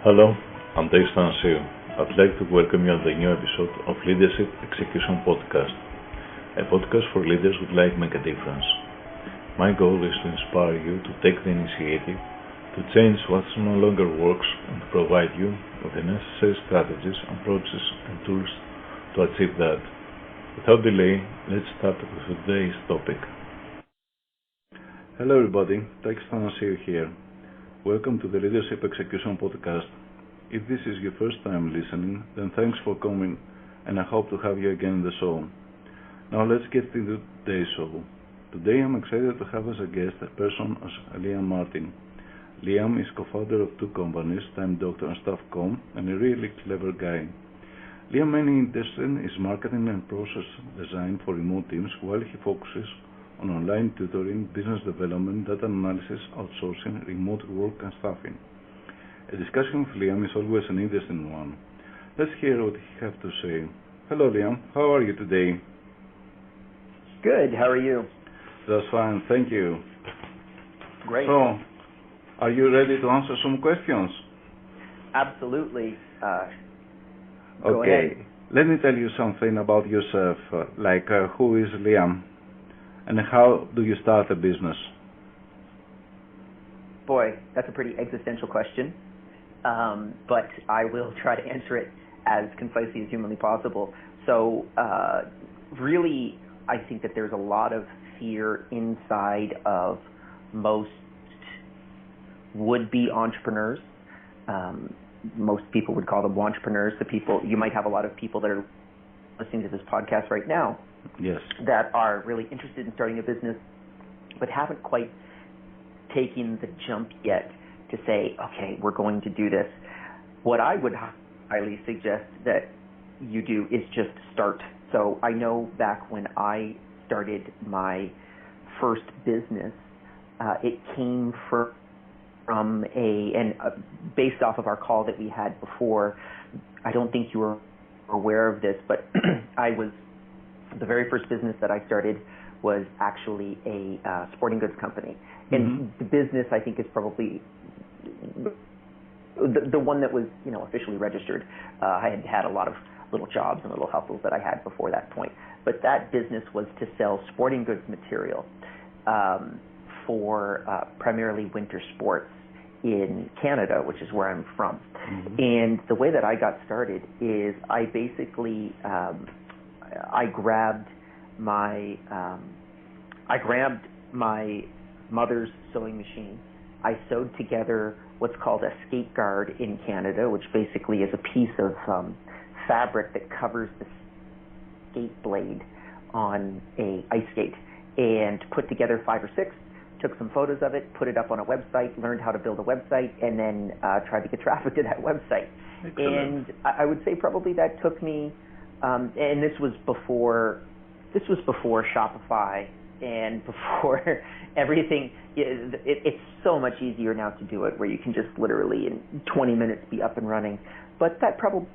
Hello, I'm Takis Athanassiou. I'd like to welcome you on the new episode of Leadership Execution Podcast, a podcast for leaders who would like to make a difference. My goal is to inspire you to take the initiative, to change what no longer works, and to provide you with the necessary strategies, approaches, and tools to achieve that. Without delay, let's start with today's topic. Hello everybody, Takis Athanassiou here. Welcome to the Leadership Execution Podcast. If this is your first time listening, then thanks for coming, and I hope to have you again in the show. Now let's get into today's show. Today I'm excited to have as a guest a person as Liam Martin. Liam is co-founder of two companies, Time Doctor and Staff.com, and a really clever guy. Liam mainly interested in is marketing and process design for remote teams, while he focuses on online tutoring, business development, data analysis, outsourcing, remote work, and staffing. A discussion with Liam is always an interesting one. Let's hear what he has to say. Hello Liam, how are you today? Good, how are you? That's fine, thank you. Great. So, are you ready to answer some questions? Absolutely. Go ahead. Let me tell you something about yourself, who is Liam? And how do you start a business? Boy, that's a pretty existential question, but I will try to answer it as concisely as humanly possible. So really, I think that there's a lot of fear inside of most would-be entrepreneurs. Most people would call them entrepreneurs. You might have a lot of people that are listening to this podcast right now. Yes. That are really interested in starting a business, but haven't quite taken the jump yet to say, okay, we're going to do this. What I would highly suggest that you do is just start. So I know back when I started my first business, it came from based off of our call that we had before. I don't think you were aware of this, but the very first business that I started was actually a sporting goods company. And the business, I think, is probably the one that was, officially registered. I had had a lot of little jobs and little hustles that I had before that point. But that business was to sell sporting goods material for primarily winter sports in Canada, which is where I'm from. And the way that I got started is I basically I grabbed my mother's sewing machine. I sewed together what's called a skate guard in Canada, which basically is a piece of fabric that covers the skate blade on a ice skate, and put together 5 or 6, took some photos of it, put it up on a website, learned how to build a website, and then tried to get traffic to that website. Excellent. And I would say probably that took me and this was before Shopify and before everything. It's so much easier now to do it, where you can just literally in 20 minutes be up and running. But that probably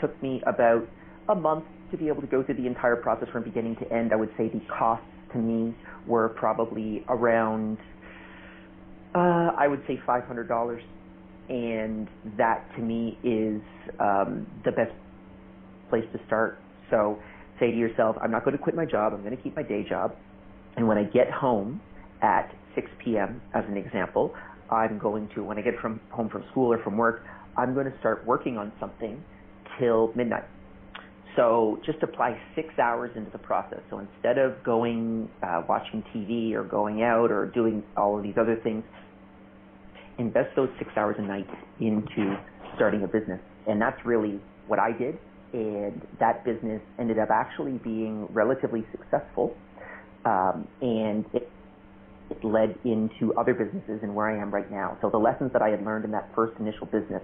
took me about a month to be able to go through the entire process from beginning to end. I would say the costs to me were probably around, I would say $500. And that to me is the best place to start. So say to yourself, I'm not going to quit my job. I'm going to keep my day job. And when I get home at 6 p.m., as an example, when I get home from school or from work, I'm going to start working on something till midnight. So just apply 6 hours into the process. So instead of going, watching TV or going out or doing all of these other things, invest those 6 hours a night into starting a business. And that's really what I did. And that business ended up actually being relatively successful, and it led into other businesses and where I am right now. So the lessons that I had learned in that first initial business,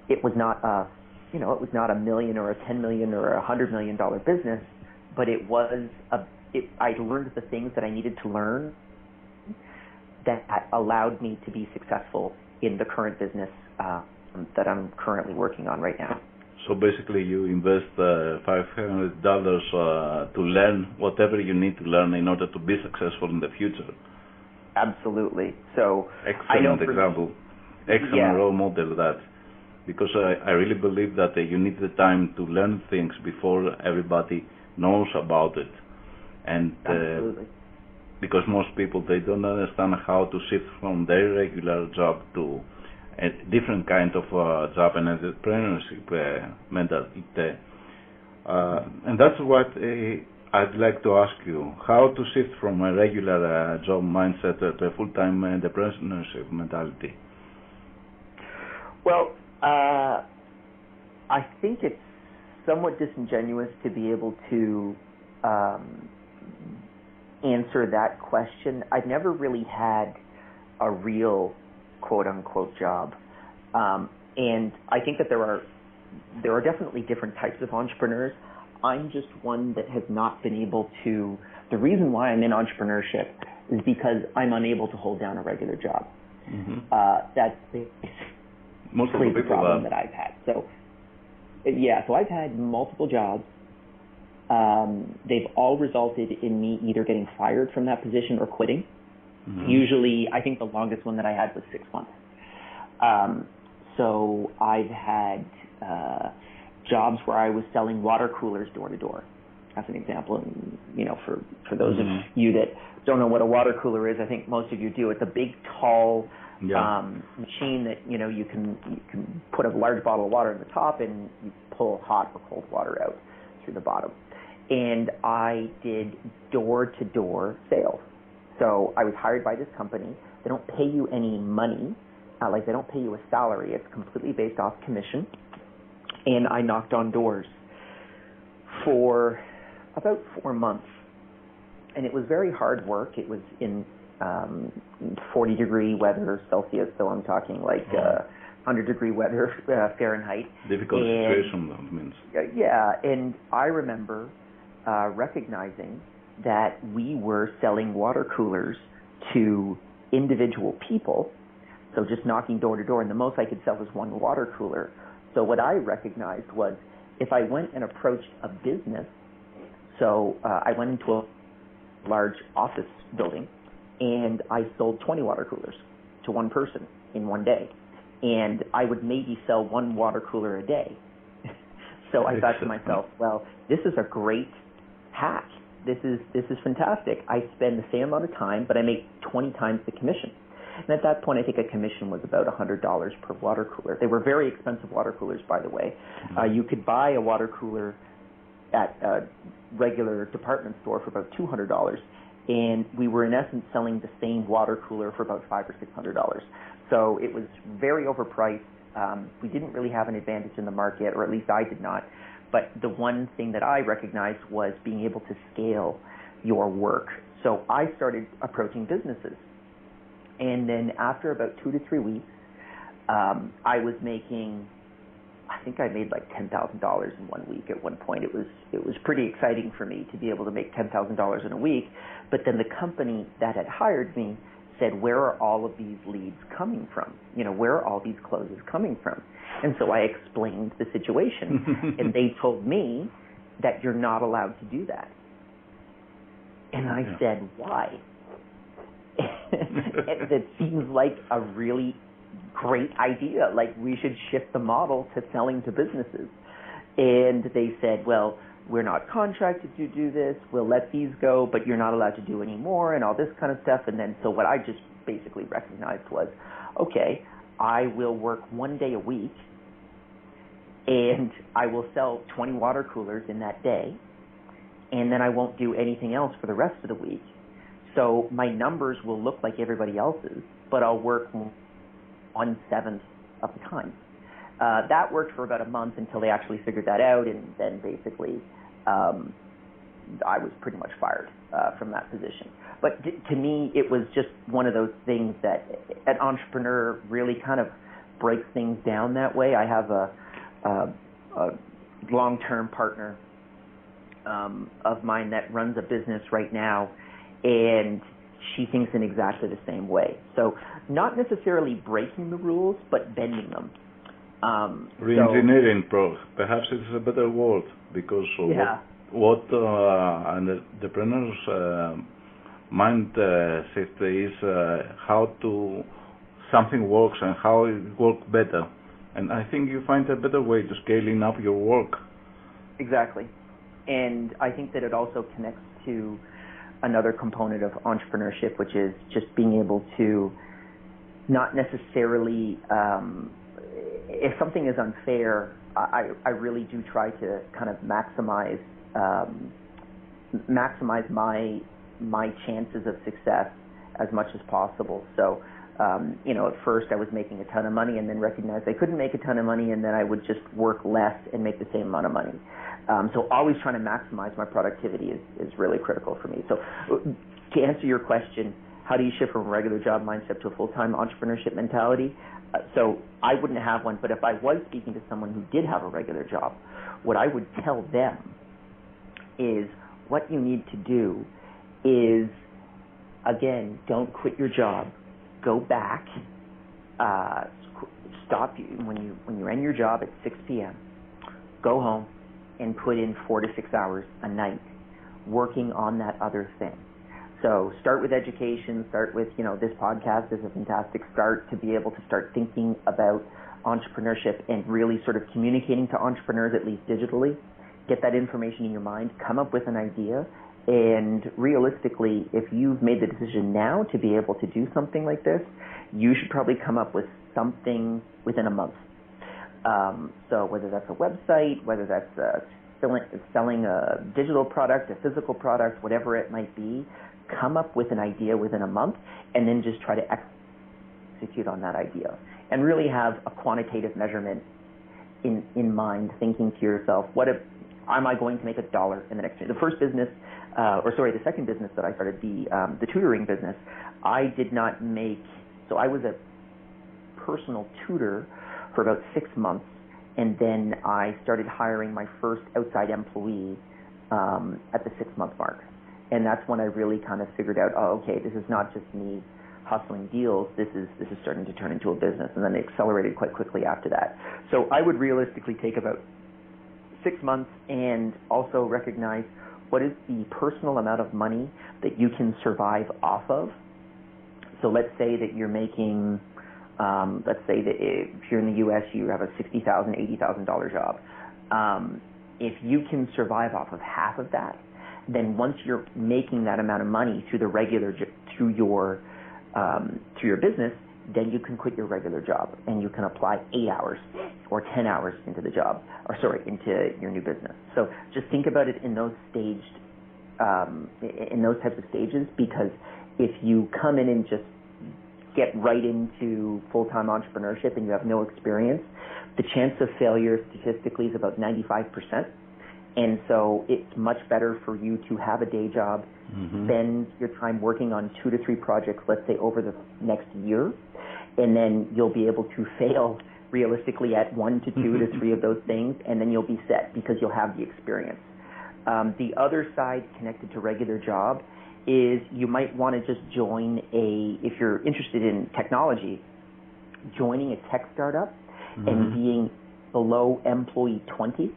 it was not a million or a $10 million or a $100 million business, but I learned the things that I needed to learn that allowed me to be successful in the current business that I'm currently working on right now. So basically you invest $500 to learn whatever you need to learn in order to be successful in the future. Absolutely. So excellent example. excellent role model that, because I really believe that you need the time to learn things before everybody knows about it. And because most people, they don't understand how to shift from their regular job to a different kind of job and entrepreneurship mentality. And that's what I'd like to ask you, how to shift from a regular job mindset to a full-time entrepreneurship mentality. Well, I think it's somewhat disingenuous to be able to answer that question. I've never really had a real quote-unquote job, and I think that there are definitely different types of entrepreneurs. I'm just one that has not been able to. The reason why I'm in entrepreneurship is because I'm unable to hold down a regular job. That's mostly the problem that I've had. So I've had multiple jobs. They've all resulted in me either getting fired from that position or quitting. Usually, I think the longest one that I had was 6 months. So I've had jobs where I was selling water coolers door to door, as an example. And, for those of you that don't know what a water cooler is, I think most of you do. It's a big, tall machine that you can put a large bottle of water in the top, and you pull hot or cold water out through the bottom. And I did door-to-door sales. So I was hired by this company. They don't pay you any money, they don't pay you a salary. It's completely based off commission. And I knocked on doors for about 4 months. And it was very hard work. It was in 40-degree weather Celsius, so I'm talking 100-degree weather Fahrenheit. Difficult situation, that means. Yeah, and I remember recognizing that we were selling water coolers to individual people, so just knocking door to door, and the most I could sell was one water cooler. So what I recognized was if I went and approached a business, so I went into a large office building, and I sold 20 water coolers to one person in one day, and I would maybe sell one water cooler a day. So I thought to myself, well, this is a great hack. This is fantastic. I spend the same amount of time, but I make 20 times the commission. And at that point, I think a commission was about $100 per water cooler. They were very expensive water coolers, by the way. You could buy a water cooler at a regular department store for about $200, and we were in essence selling the same water cooler for about $500 or $600. So it was very overpriced. We didn't really have an advantage in the market, or at least I did not. But the one thing that I recognized was being able to scale your work. So I started approaching businesses. And then after about 2 to 3 weeks, I was making, I think I made like $10,000 in 1 week at one point. It was pretty exciting for me to be able to make $10,000 in a week. But then the company that had hired me said, where are all of these leads coming from? Where are all these closes coming from? And so I explained the situation, and they told me that you're not allowed to do that. And I said, why? That seems like a really great idea. We should shift the model to selling to businesses. And they said, well, we're not contracted to do this. We'll let these go, but you're not allowed to do any more and all this kind of stuff. And then so what I just basically recognized was, okay, I will work 1 day a week, and I will sell 20 water coolers in that day, and then I won't do anything else for the rest of the week. So my numbers will look like everybody else's, but I'll work 1/7 of the time. That worked for about a month until they actually figured that out, and then basically I was pretty much fired from that position. But to me, it was just one of those things that an entrepreneur really kind of breaks things down that way. I have a long-term partner of mine that runs a business right now, and she thinks in exactly the same way. So not necessarily breaking the rules, but bending them. Re-engineering, perhaps it's a better word, because what an entrepreneur's mindset is how to something works and how it works better. And I think you find a better way to scaling up your work. Exactly. And I think that it also connects to another component of entrepreneurship, which is just being able to not necessarily, if something is unfair, I really do try to kind of maximize my chances of success as much as possible. So, at first I was making a ton of money and then recognized I couldn't make a ton of money, and then I would just work less and make the same amount of money. So always trying to maximize my productivity is really critical for me. So to answer your question, how do you shift from a regular job mindset to a full-time entrepreneurship mentality? So I wouldn't have one, but if I was speaking to someone who did have a regular job, what I would tell them is what you need to do is, again, don't quit your job. Go back. Stop when you end your job at 6 p.m. Go home and put in 4 to 6 hours a night working on that other thing. So start with education, start with, this podcast is a fantastic start to be able to start thinking about entrepreneurship and really sort of communicating to entrepreneurs, at least digitally. Get that information in your mind, come up with an idea, and realistically, if you've made the decision now to be able to do something like this, you should probably come up with something within a month. So whether that's a website, whether that's selling a digital product, a physical product, whatever it might be, come up with an idea within a month and then just try to execute on that idea. And really have a quantitative measurement in mind, thinking to yourself, am I going to make $1 in the next year? The second business that I started, the tutoring business, I did not make, so I was a personal tutor for about 6 months, and then I started hiring my first outside employee at the 6-month mark. And that's when I really kind of figured out, okay, this is not just me hustling deals, this is starting to turn into a business, and then it accelerated quite quickly after that. So I would realistically take about 6 months and also recognize what is the personal amount of money that you can survive off of. So let's say that you're making, let's say that if you're in the U.S., you have a $60,000, $80,000 job. If you can survive off of half of that, then once you're making that amount of money through your business, then you can quit your regular job and you can apply 8 hours or 10 hours into into your new business. So just think about it in those types of stages, because if you come in and just get right into full-time entrepreneurship and you have no experience, the chance of failure statistically is about 95%. And so it's much better for you to have a day job, spend your time working on 2 to 3 projects, let's say over the next year, and then you'll be able to fail realistically at 1 to 2 to 3 of those things, and then you'll be set because you'll have the experience. The other side connected to regular job is you might want to just join if you're interested in technology, joining a tech startup and being below employee 20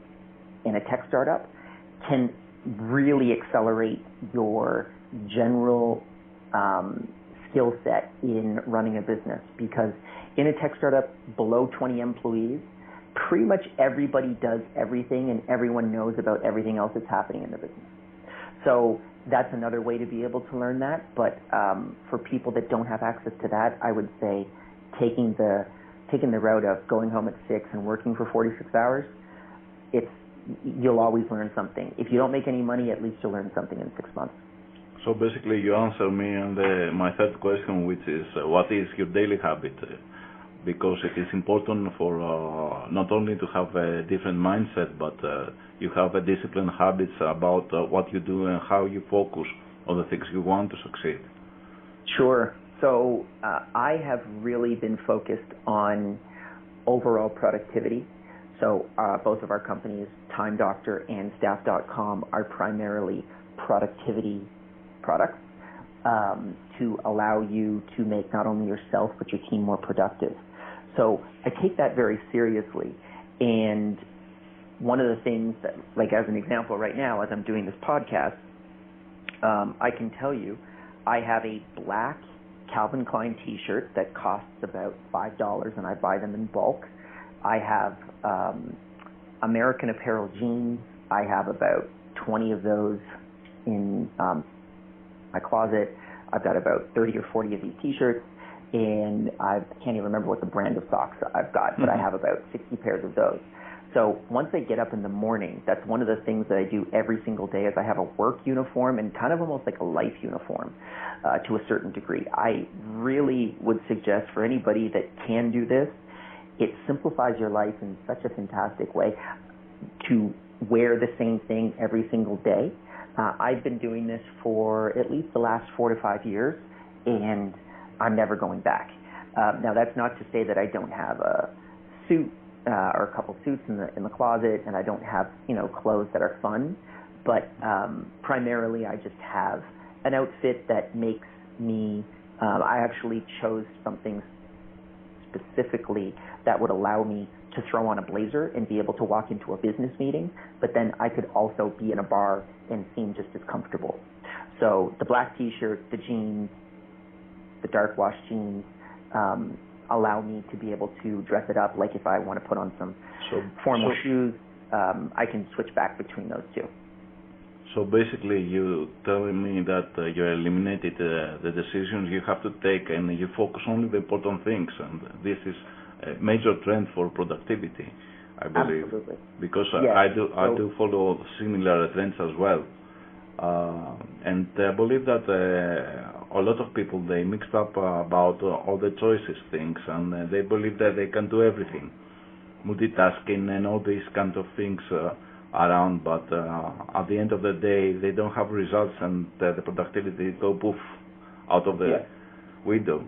in a tech startup can really accelerate your general skill set in running a business, because in a tech startup below 20 employees, pretty much everybody does everything and everyone knows about everything else that's happening in the business. So that's another way to be able to learn that. But for people that don't have access to that, I would say taking the route of going home at 6 and working for 46 hours, you'll always learn something. If you don't make any money, at least you'll learn something in 6 months. So basically you answer me on my third question, which is what is your daily habit? Because it is important for not only to have a different mindset, but you have a disciplined habits about what you do and how you focus on the things you want to succeed. Sure. So I have really been focused on overall productivity. So both of our companies, Time Doctor and Staff.com, are primarily productivity products to allow you to make not only yourself but your team more productive. So I take that very seriously. And one of the things that, like as an example right now, as I'm doing this podcast, I can tell you I have a black Calvin Klein T-shirts that costs about $5, and I buy them in bulk. I have American Apparel jeans. I have about 20 of those in my closet. I've got about 30 or 40 of these T-shirts, and I can't even remember what the brand of socks I've got, but I have about 60 pairs of those. So once I get up in the morning, that's one of the things that I do every single day is I have a work uniform and kind of almost like a life uniform to a certain degree. I really would suggest for anybody that can do this, it simplifies your life in such a fantastic way to wear the same thing every single day. I've been doing this for at least the last 4 to 5 years, and I'm never going back. Now, that's not to say that I don't have a suit or a couple suits in the closet, and I don't have clothes that are fun. But primarily, I just have an outfit that makes me. I actually chose something specifically that would allow me to throw on a blazer and be able to walk into a business meeting, but then I could also be in a bar and seem just as comfortable. So the black T-shirt, the jeans, the dark wash jeans allow me to be able to dress it up. Like if I want to put on some formal shoes, I can switch back between those two. So basically you telling me that you eliminated the decisions you have to take and you focus only the important things, and this is a major trend for productivity, I believe. Absolutely. Because yes. I do follow similar trends as well. And I believe that a lot of people, they mixed up about all the choices things, and they believe that they can do everything, multitasking and all these kind of things around, but at the end of the day they don't have results, and the productivity go poof out of the window.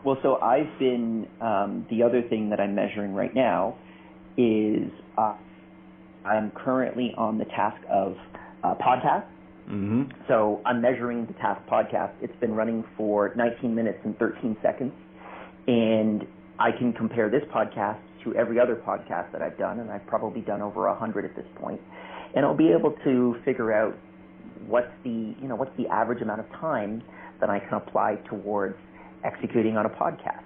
Well, so I've been, the other thing that I'm measuring right now is I'm currently on the task of podcasts. Mm-hmm. So I'm measuring the task podcast. It's been running for 19 minutes and 13 seconds. And I can compare this podcast to every other podcast that I've done, and I've probably done over 100 at this point. And I'll be able to figure out what's the average amount of time that I can apply towards executing on a podcast.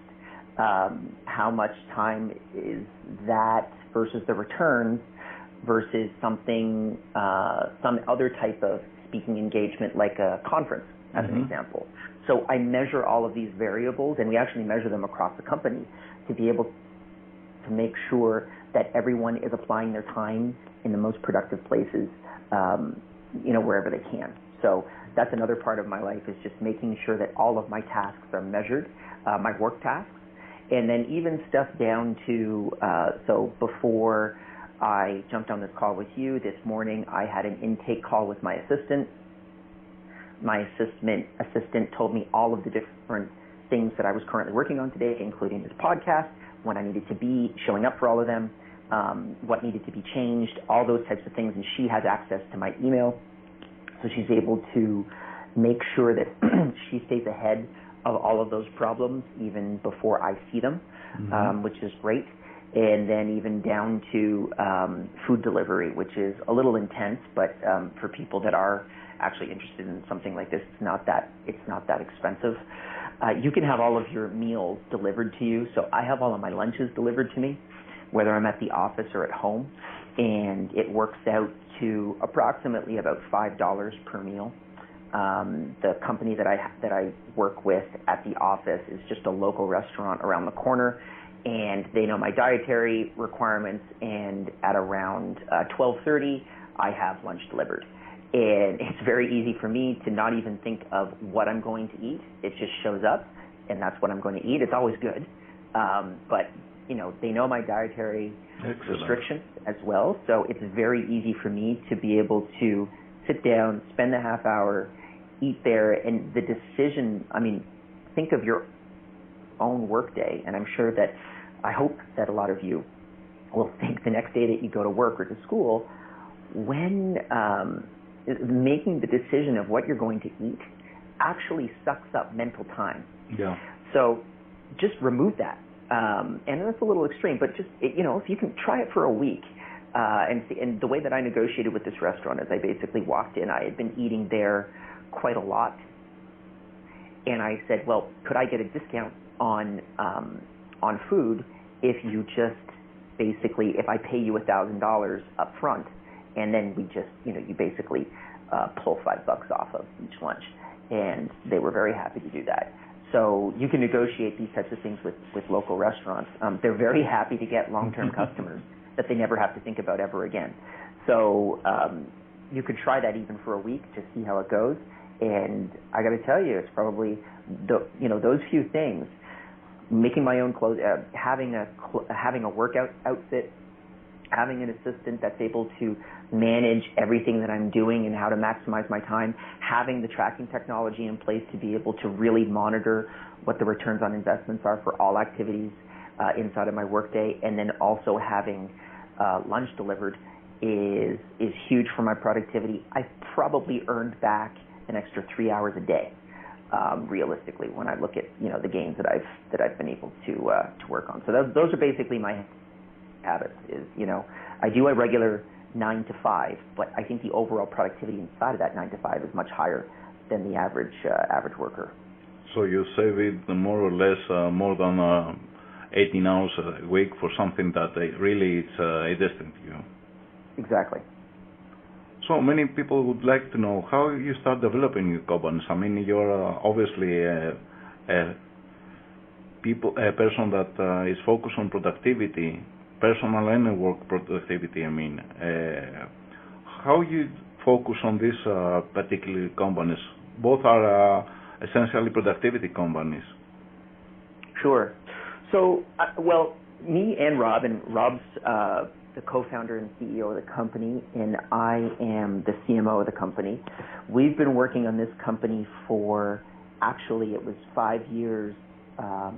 How much time is that versus the returns versus something, some other type of speaking engagement like a conference, as an example. So I measure all of these variables, and we actually measure them across the company to be able to make sure that everyone is applying their time in the most productive places, wherever they can. So that's another part of my life, is just making sure that all of my tasks are measured, my work tasks, and then even stuff down to, so before I jumped on this call with you this morning, I had an intake call with my assistant. My assistant told me all of the different things that I was currently working on today, including this podcast, when I needed to be showing up for all of them, what needed to be changed, all those types of things, and she has access to my email. So she's able to make sure that she stays ahead of all of those problems even before I see them, which is great. And then even down to food delivery, which is a little intense, but for people that are actually interested in something like this, it's not that expensive. You can have all of your meals delivered to you. So I have all of my lunches delivered to me, whether I'm at the office or at home, and it works out to approximately about $5 per meal. The company that I work with at the office is just a local restaurant around the corner, and they know my dietary requirements, and at around 12:30 I have lunch delivered. And it's very easy for me to not even think of what I'm going to eat. It just shows up, and that's what I'm going to eat. It's always good, but they know my dietary restrictions as well, so it's very easy for me to be able to sit down, spend a half hour, eat there, and the decision, think of your own work day, and I hope that a lot of you will think the next day that you go to work or to school, when making the decision of what you're going to eat actually sucks up mental time. Yeah. So just remove that. And that's a little extreme, but just, if you can try it for a week, and the way that I negotiated with this restaurant is I basically walked in. I had been eating there quite a lot, And I said, well, could I get a discount on food if you just basically, if I pay you $1,000 up front, and then we just, you basically pull $5 off of each lunch. And they were very happy to do that. So you can negotiate these types of things with local restaurants. They're very happy to get long-term customers that they never have to think about ever again. So you could try that even for a week to see how it goes. And I got to tell you, it's probably those few things: making my own clothes, having a workout outfit, having an assistant that's able to manage everything that I'm doing and how to maximize my time, having the tracking technology in place to be able to really monitor what the returns on investments are for all activities inside of my workday, and then also having lunch delivered is huge for my productivity. I probably earned back an extra 3 hours a day, realistically, when I look at the gains that I've been able to work on. So those are basically my habits. I do a regular 9 to 5, but I think the overall productivity inside of that 9 to 5 is much higher than the average worker. So you save it more or less more than 18 hours a week for something that really it's interesting to you. Exactly. So many people would like to know how you start developing your companies. I mean, you're obviously a person that is focused on productivity, personal and work productivity. I mean, how you focus on these particular companies? Both are essentially productivity companies. Sure. So, me and Rob's the co-founder and CEO of the company, and I am the CMO of the company. We've been working on this company for, actually, it was 5 years a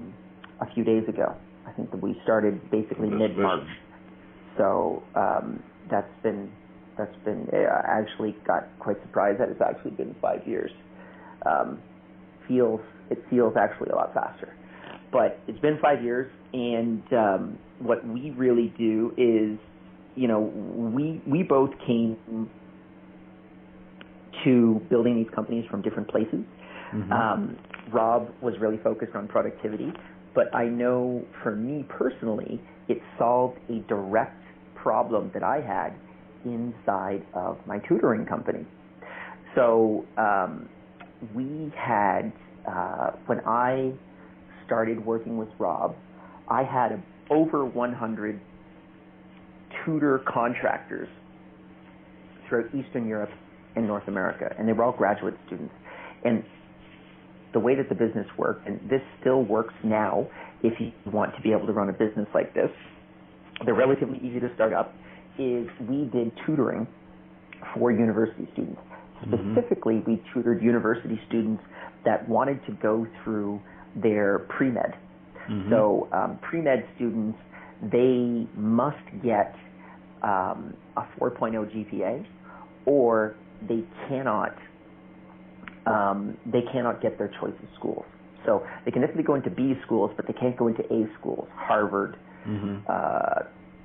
few days ago. I think that we started basically mid-March. So that's been. I actually got quite surprised that it's actually been 5 years. It feels actually a lot faster, but it's been 5 years. And what we really do is, we both came to building these companies from different places. Mm-hmm. Rob was really focused on productivity, but I know for me personally, it solved a direct problem that I had inside of my tutoring company. So we had, when I started working with Rob, I had over 100 tutor contractors throughout Eastern Europe and North America, and they were all graduate students. And the way that the business worked, and this still works now if you want to be able to run a business like this, they're relatively easy to start up, is we did tutoring for university students. Specifically, we tutored university students that wanted to go through their pre-med. Mm-hmm. So pre-med students, they must get a 4.0 GPA, or they cannot get their choice of schools. So they can definitely go into B schools, but they can't go into A schools. Harvard,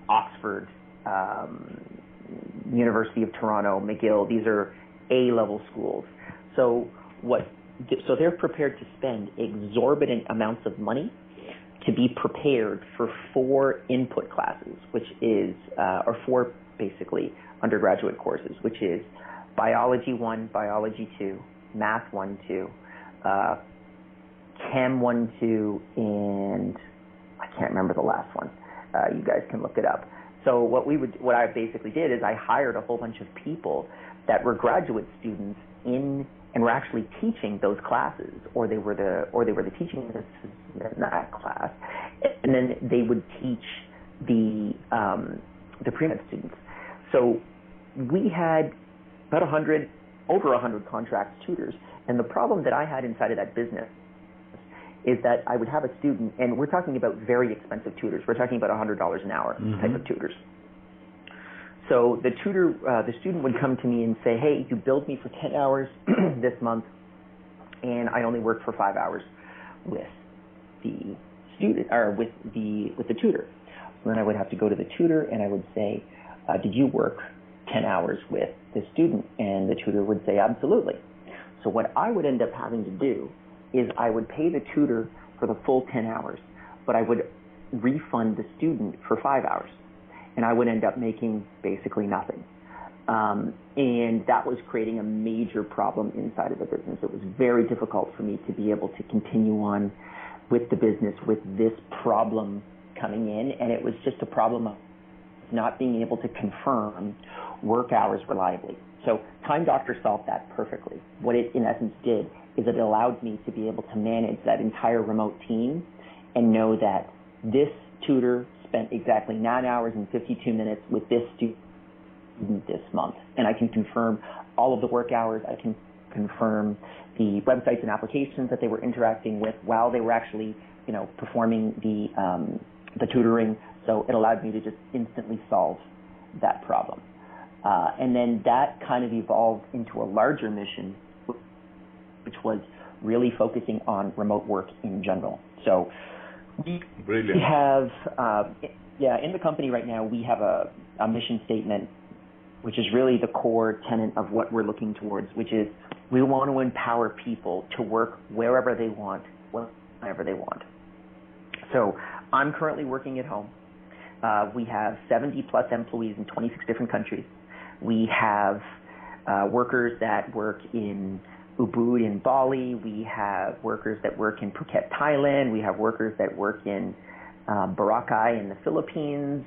Oxford, University of Toronto, McGill. These are A-level schools. So they're prepared to spend exorbitant amounts of money to be prepared for 4 input classes, which is, or 4 basically undergraduate courses, which is Biology 1, Biology 2, Math 1, 2, Chem 1, 2, and I can't remember the last one. You guys can look it up. So what I basically did is I hired a whole bunch of people that were graduate students and were actually teaching those classes, or they were the teaching assistants in that class, and then they would teach the pre-med students. So we had about over 100 contract tutors, and the problem that I had inside of that business is that I would have a student, and we're talking about very expensive tutors. We're talking about $100 an hour type of tutors. So the student would come to me and say, "Hey, you billed me for 10 hours this month, and I only worked for 5 hours with the student or with the tutor." So then I would have to go to the tutor and I would say, "Did you work 10 hours with the student?" And the tutor would say, "Absolutely." So what I would end up having to do is I would pay the tutor for the full 10 hours, but I would refund the student for 5 hours, and I would end up making basically nothing. And that was creating a major problem inside of the business. It was very difficult for me to be able to continue on with the business with this problem coming in, and it was just a problem of not being able to confirm work hours reliably. So Time Doctor solved that perfectly. What it in essence did is it allowed me to be able to manage that entire remote team and know that this tutor spent exactly 9 hours and 52 minutes with this student this month, and I can confirm all of the work hours. I can confirm the websites and applications that they were interacting with while they were actually, performing the tutoring. So it allowed me to just instantly solve that problem. And then that kind of evolved into a larger mission, which was really focusing on remote work in general. So we have, in the company right now, we have a mission statement, which is really the core tenet of what we're looking towards, which is we want to empower people to work wherever they want, whenever they want. So I'm currently working at home. We have 70 plus employees in 26 different countries. We have workers that work in Ubud in Bali. We have workers that work in Phuket, Thailand. We have workers that work in Boracay in the Philippines.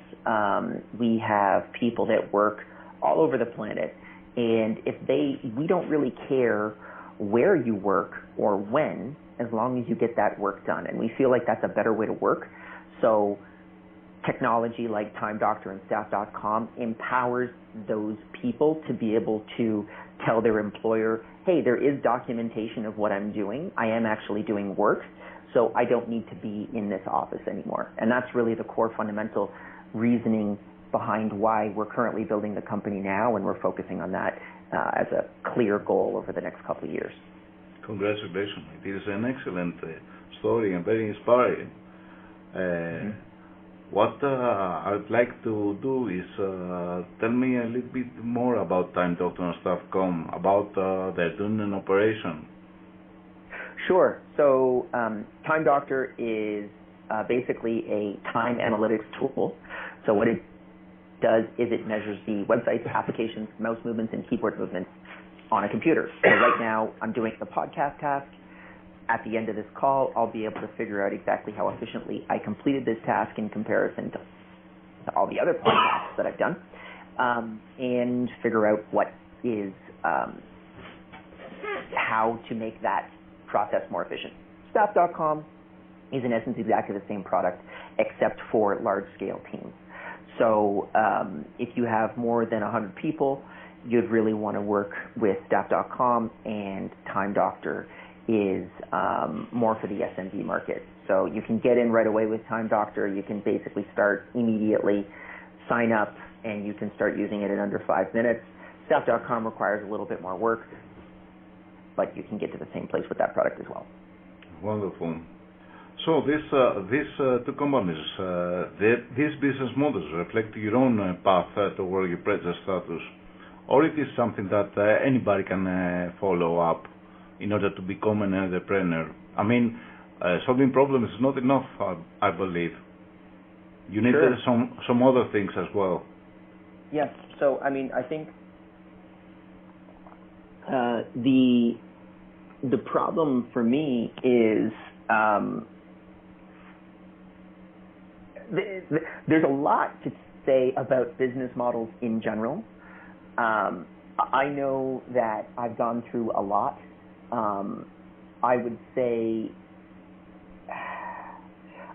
We have people that work all over the planet. And we don't really care where you work or when, as long as you get that work done. And we feel like that's a better way to work. So technology like Time Doctor and Staff.com empowers those people to be able to tell their employer, hey, there is documentation of what I'm doing. I am actually doing work, so I don't need to be in this office anymore. And that's really the core fundamental reasoning behind why we're currently building the company now, and we're focusing on that as a clear goal over the next couple of years. Congratulations. It is an excellent story and very inspiring. What I would like to do is tell me a little bit more about Time Doctor and Staff.com, about their doing an operation. Sure. So Time Doctor is basically a time analytics tool. So what it does is it measures the websites, applications, mouse movements, and keyboard movements on a computer. So right now I'm doing the podcast task. At the end of this call, I'll be able to figure out exactly how efficiently I completed this task in comparison to all the other podcasts that I've done, and figure out what is how to make that process more efficient. Staff.com is in essence exactly the same product, except for large-scale teams. So if you have more than 100 people, you'd really want to work with Staff.com, and Time Doctor is more for the SMB market. So you can get in right away with Time Doctor. You can basically start immediately, sign up, and you can start using it in under 5 minutes. Staff.com requires a little bit more work, but you can get to the same place with that product as well. Wonderful. So these two companies, these business models reflect your own path toward your present status, or it is something that anybody can follow up in order to become an entrepreneur. I mean, solving problems is not enough, I believe. You need some other things as well. Yes. So, I mean, I think the problem for me is there's a lot to say about business models in general. I know that I've gone through a lot. I would say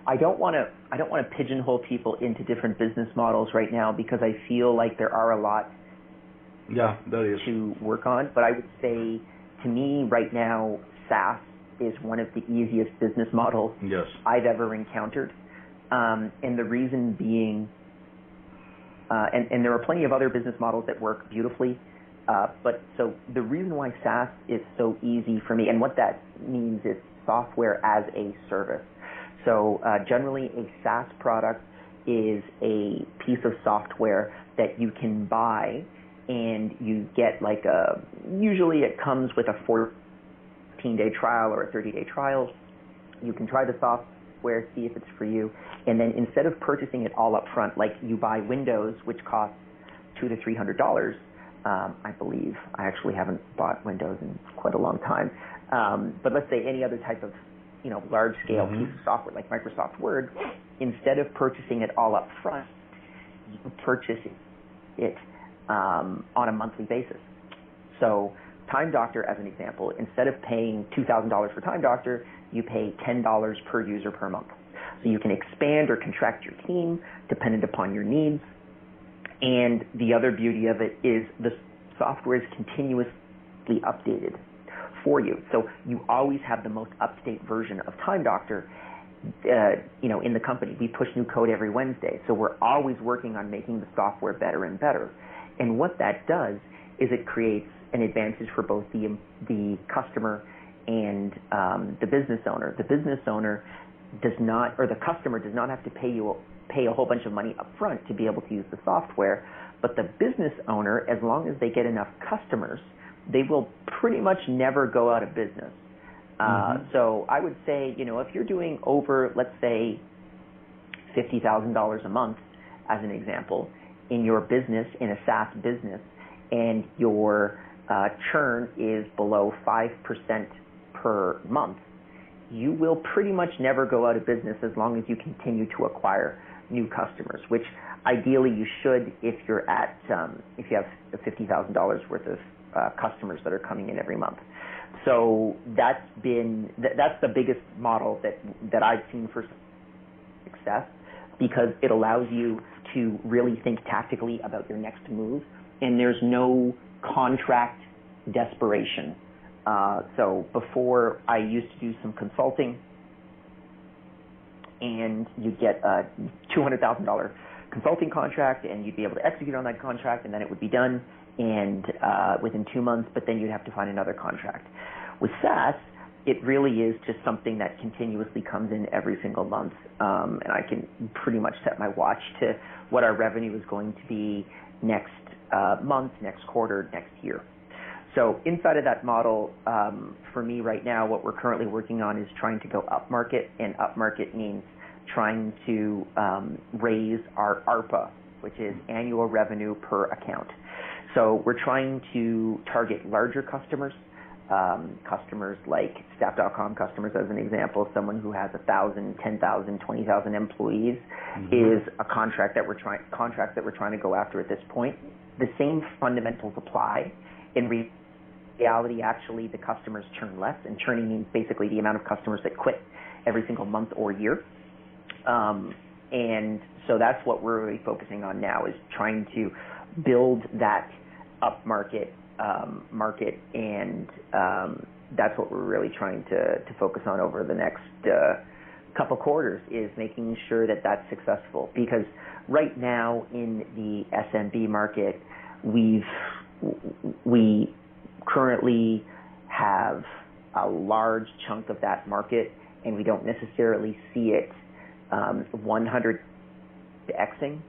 I don't want to pigeonhole people into different business models right now, because I feel like there are a lot to work on. But I would say, to me right now, SaaS is one of the easiest business models I've ever encountered. And the reason being, and there are plenty of other business models that work beautifully, but so the reason why SaaS is so easy for me, and what that means is software as a service. So generally a SaaS product is a piece of software that you can buy, and you get like usually it comes with a 14 15-day trial or a 30-day trial. You can try the software, see if it's for you, and then instead of purchasing it all up front, like you buy Windows, which costs $200 to $300, I believe. I actually haven't bought Windows in quite a long time. But let's say any other type of, large-scale piece of software like Microsoft Word, instead of purchasing it all up front, you purchase it on a monthly basis. So Time Doctor, as an example, instead of paying $2,000 for Time Doctor, you pay $10 per user per month. So you can expand or contract your team dependent upon your needs. And the other beauty of it is the software is continuously updated for you. So you always have the most up-to-date version of Time Doctor, in the company. We push new code every Wednesday. So we're always working on making the software better and better. And what that does is it creates an advantage for both the customer and the business owner. The business owner does not, or the customer does not have to pay a whole bunch of money up front to be able to use the software, but the business owner, as long as they get enough customers, they will pretty much never go out of business. So I would say, if you're doing over, let's say, $50,000 a month, as an example, in your business, in a SaaS business, and your churn is below 5% per month, you will pretty much never go out of business as long as you continue to acquire new customers, which ideally you should if you're at if you have $50,000 worth of customers that are coming in every month. So that's the biggest model that I've seen for success, because it allows you to really think tactically about your next move, and there's no contract desperation. So before, I used to do some consulting, and you'd get a $200,000 consulting contract, and you'd be able to execute on that contract, and then it would be done and within 2 months, but then you'd have to find another contract. With SaaS, it really is just something that continuously comes in every single month, and I can pretty much set my watch to what our revenue is going to be next month, next quarter, next year. So inside of that model, for me right now, what we're currently working on is trying to go upmarket, and upmarket means trying to raise our ARPA, which is annual revenue per account. So we're trying to target larger customers, customers like Staff.com customers, as an example. Someone who has 1,000, 10,000, 20,000 employees is a contract that we're trying to go after at this point. The same fundamentals apply. In reality, actually, the customers churn less, and churning means basically the amount of customers that quit every single month or year. And so that's what we're really focusing on now, is trying to build that upmarket market, and that's what we're really trying to focus on over the next couple quarters, is making sure that that's successful. Because right now in the SMB market, we currently have a large chunk of that market, and we don't necessarily see it 100xing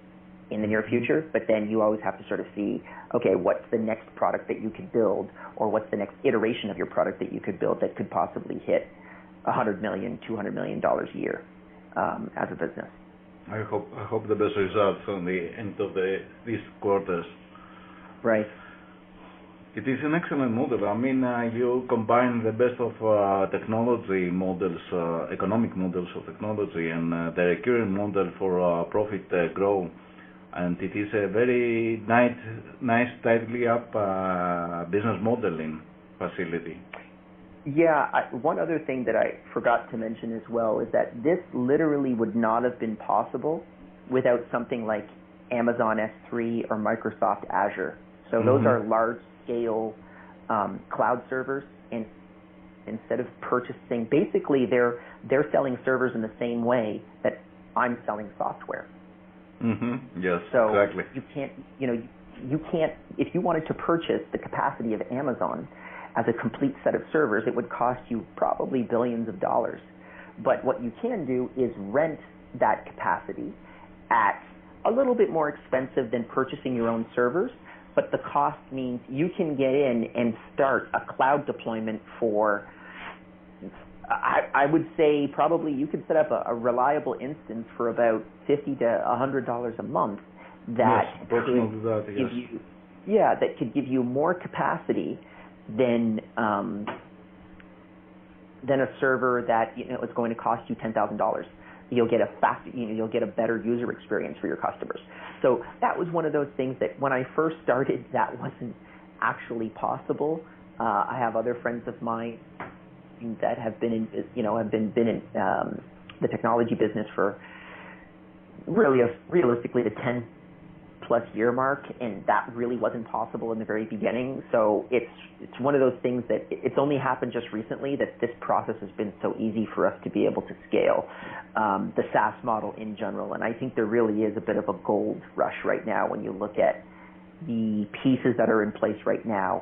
in the near future, but then you always have to sort of see, okay, what's the next product that you could build, or what's the next iteration of your product that you could build that could possibly hit $100 million, $200 million a year as a business. I hope the best results on the end of these quarters. Right. It is an excellent model. I mean, you combine the best of technology models, economic models of technology, and the recurring model for profit growth. And it is a very nice, tightly up business modeling facility. Yeah, one other thing that I forgot to mention as well is that this literally would not have been possible without something like Amazon S3 or Microsoft Azure. So those are large-scale cloud servers, and instead of purchasing, basically they're selling servers in the same way that I'm selling software. Yes, so exactly. You can't, if you wanted to purchase the capacity of Amazon as a complete set of servers, it would cost you probably billions of dollars. But what you can do is rent that capacity at a little bit more expensive than purchasing your own servers, but the cost means you can get in and start a cloud deployment for I would say probably you could set up a reliable instance for about $50 to $100 a month that could give you, that could give you more capacity than a server that is going to cost you $10,000. You'll get you'll get a better user experience for your customers. So that was one of those things that when I first started, that wasn't actually possible. I have other friends of mine that have been in, been in the technology business for realistically the 10+ year mark, and that really wasn't possible in the very beginning. So it's one of those things that it's only happened just recently that this process has been so easy for us to be able to scale the SaaS model in general. And I think there really is a bit of a gold rush right now when you look at the pieces that are in place right now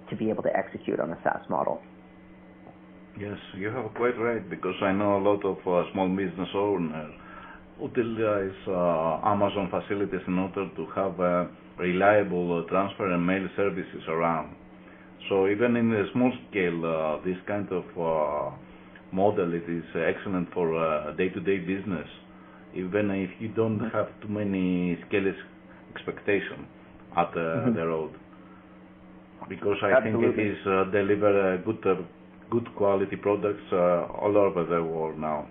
to be able to execute on a SaaS model. Yes, you have quite right, because I know a lot of small business owners utilize Amazon facilities in order to have reliable transfer and mail services around. So even in the small scale, this kind of model, it is excellent for day-to-day business, even if you don't have too many scale expectations at the road. Because I Absolutely. think it is deliver good quality products all over the world now.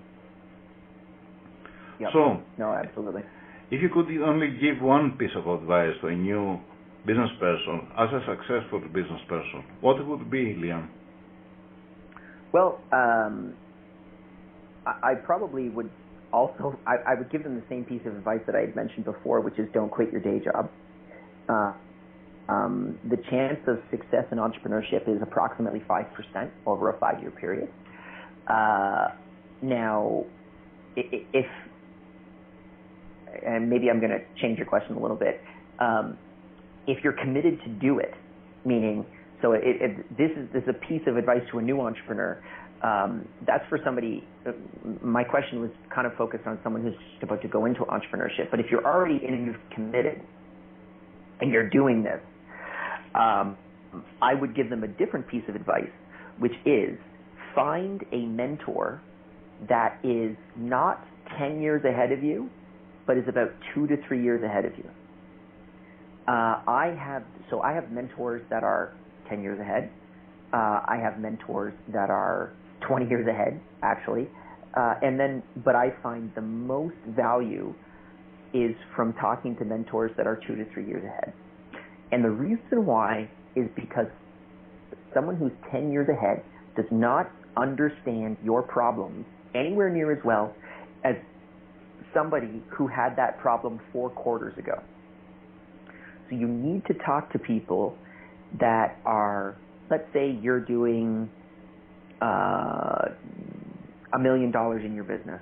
Yep. So, no, absolutely. If you could only give one piece of advice to a new business person, as a successful business person, what would it be, Liam? Well, I probably would also, I would give them the same piece of advice that I had mentioned before, which is don't quit your day job. The chance of success in entrepreneurship is approximately 5% over a 5-year period. Now, and maybe I'm going to change your question a little bit. If you're committed to do it, meaning, so this is a piece of advice to a new entrepreneur. That's for somebody. My question was kind of focused on someone who's just about to go into entrepreneurship. But if you're already in and you've committed and you're doing this, I would give them a different piece of advice, which is find a mentor that is not 10 years ahead of you, but is about 2 to 3 years ahead of you. I have mentors that are 10 years ahead. I have mentors that are 20 years ahead, actually. But I find the most value is from talking to mentors that are 2 to 3 years ahead. And the reason why is because someone who's 10 years ahead does not understand your problems anywhere near as well as somebody who had that problem 4 quarters ago. So you need to talk to people that are, let's say you're doing $1 million in your business.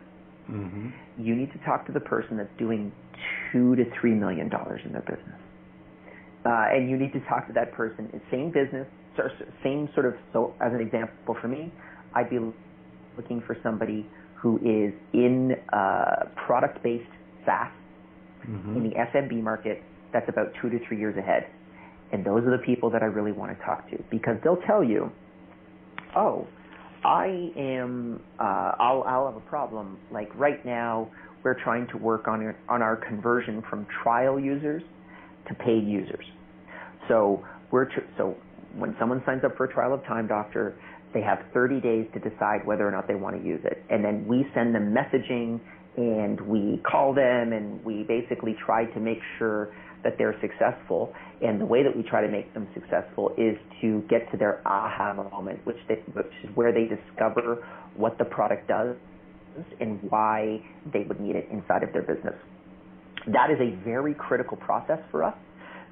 Mm-hmm. You need to talk to the person that's doing $2 to $3 million in their business. And you need to talk to that person in same business, same sort of, so as an example for me, I'd be looking for somebody who is in product-based SaaS in the SMB market that's about 2 to 3 years ahead. And those are the people that I really want to talk to, because they'll tell you, I'll have a problem. Like right now, we're trying to work on our conversion from trial users to paid users. So when someone signs up for a trial of Time Doctor, they have 30 days to decide whether or not they want to use it. And then we send them messaging and we call them and we basically try to make sure that they're successful. And the way that we try to make them successful is to get to their aha moment, which is where they discover what the product does and why they would need it inside of their business. That is a very critical process for us,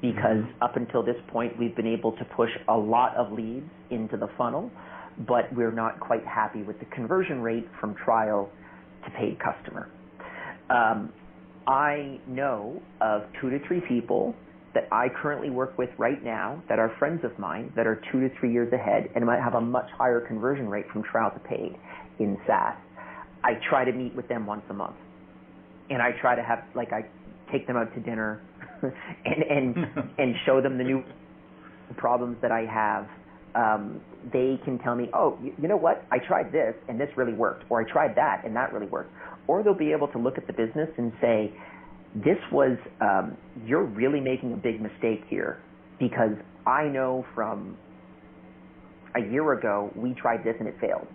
because up until this point, we've been able to push a lot of leads into the funnel, but we're not quite happy with the conversion rate from trial to paid customer. I know of 2 to 3 people that I currently work with right now that are friends of mine that are 2 to 3 years ahead and might have a much higher conversion rate from trial to paid in SaaS. I try to meet with them once a month, and I try to have, like, I take them out to dinner and show them the new problems that I have. they can tell me, oh, you know what, I tried this and this really worked, or I tried that and that really worked. Or they'll be able to look at the business and say, this was, you're really making a big mistake here, because I know from a year ago we tried this and it failed.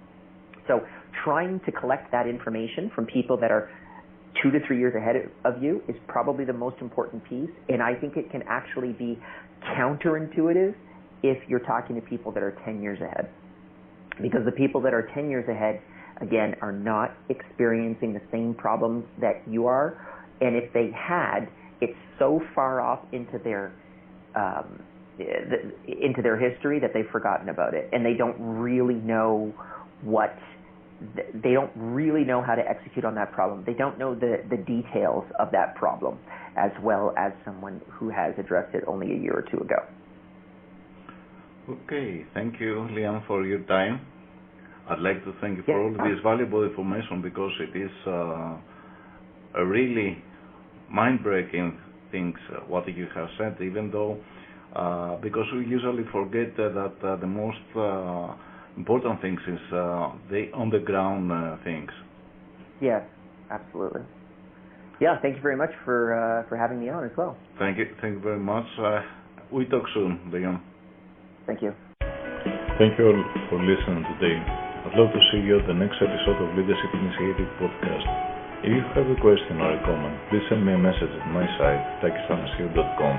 So trying to collect that information from people that are 2 to 3 years ahead of you is probably the most important piece, and I think it can actually be counterintuitive if you're talking to people that are 10 years ahead. Because the people that are 10 years ahead, again, are not experiencing the same problems that you are, and if they had, it's so far off into their history that they've forgotten about it, and they don't really know how to execute on that problem. They don't know the details of that problem as well as someone who has addressed it only a year or two ago. Okay, thank you, Liam, for your time. I'd like to thank you for all this valuable information, because it is a really mind-breaking things what you have said, even though because we usually forget that the most important things is the on-the-ground things. Yes, absolutely. Yeah, thank you very much for having me on as well. Thank you very much. We talk soon, Liam. Thank you. Thank you all for listening today. I'd love to see you at the next episode of Leadership Initiative Podcast. If you have a question or a comment, please send me a message at my site, takisathanassiou.com.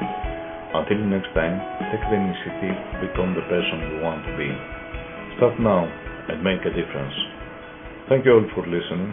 Until next time, take the initiative to become the person you want to be. Start now and make a difference. Thank you all for listening.